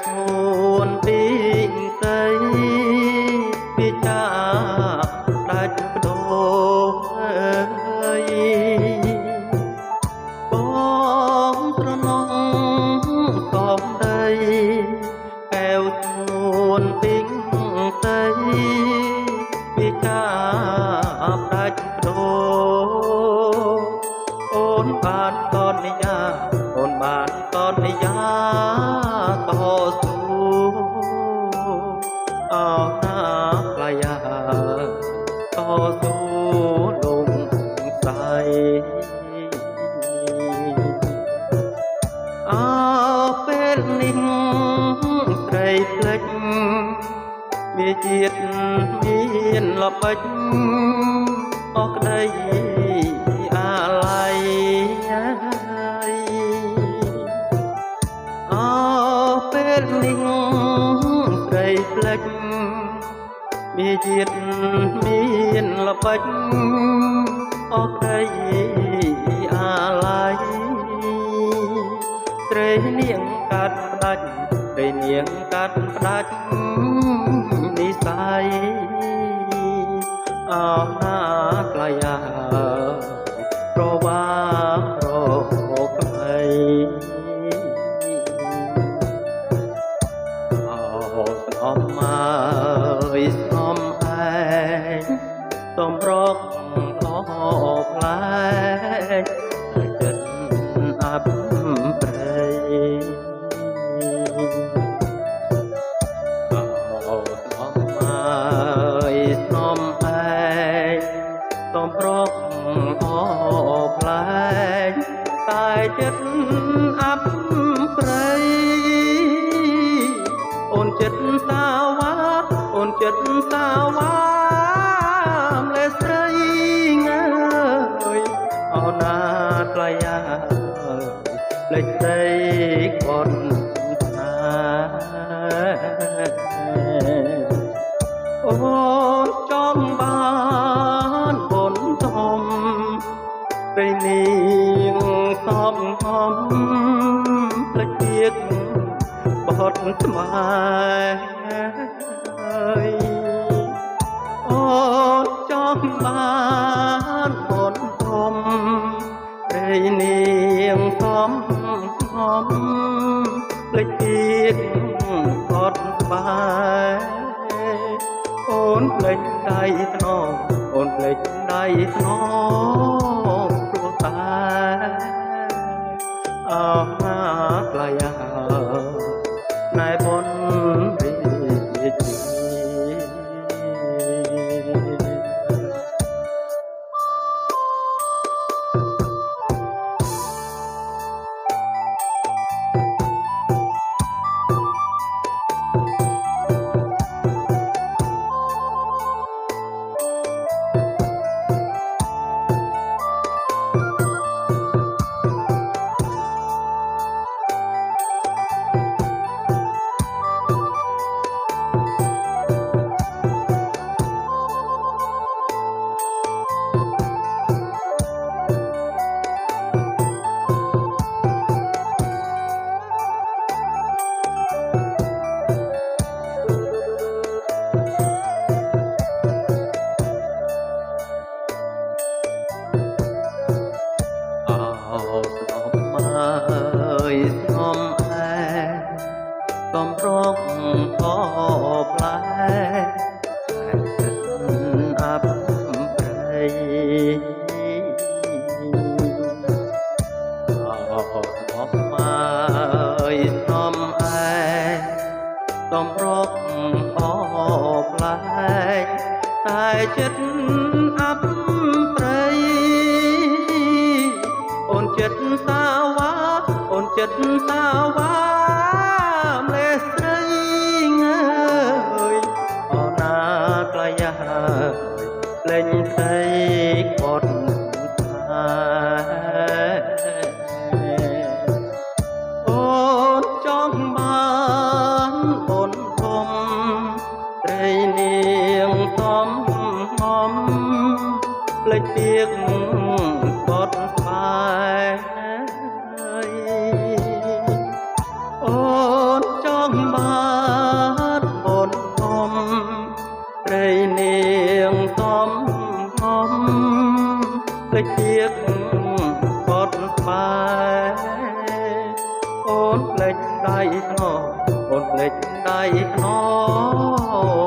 ស្ងួនពីងស្រីពីចាដាច់បដូរអើយបងត្រនងកំដីកែវស្ងួនពីងស្រីពីចាដាច់បដូរអូនបានកននិយាអូនបានកននិយាតស៊ូអោណាផ្លាយាតស៊ូលងស្័យអើពេលនេះស្រីភ្លេចវាជាតិមានល្បិចអស់ក្តីអាឡ័យអើពេលនេះស្រីភ្លេចវាជាតិមានល្បិចអស់ក្តីអាឡ័យត្រីនាងកាត់ផ្ដាច់ត្រីនាងកាត់ផ្ដាច់និស័យអោណាក្លាយាប្រវាប្រក្បៃអោស្នំអើយស្នំឯងសំរកអផ្លែកតែចិត្តអាប់ព្រៃអោស្នំអើយស្នំឯងសំរកអផ្លែកតែចិត្តអាប់ព្រៃអូនចិត្តសាវ៉ាអូនចិត្តសាវ៉ាម្លេះស្រីងើយអូនណាថ្លៃយ៉ាលេចស្រីគាត់ណាអូនចង់បានបុនធំពេលនាងសំហំភ្លេចទៀតបត់ស្មាយអូនចង់បានបុនធំពេលនាងសំហំភ្លេចទៀតបត់ស្មាយអូនភ្លេចដៃថ្នមអូនភ្លេចដៃថ្នមព្រោះតែអោណាក្លាយាណែបនរាជកំរកអផ្លែតែចិត្តអាប់ព្រៃអោស្នំអើយស្នំឯងកំរកអផ្លែតែចិត្តអាប់ព្រៃអូនចិត្តសាវ៉ាអូនចិត្តសាវ៉ាម្លេះស្រីងើយអូនណាក្លាយាលេងស្រីគាត់ថាអូនចង់បានអូនធំត្រីនាងសំហំភ្លេចទៀតគាត់ស្បែកអូនចង់ ភ្លេចទៀតកត់ស្បែអូនភ្លេចដៃថ្នមអូនភ្លេចដៃថ្នម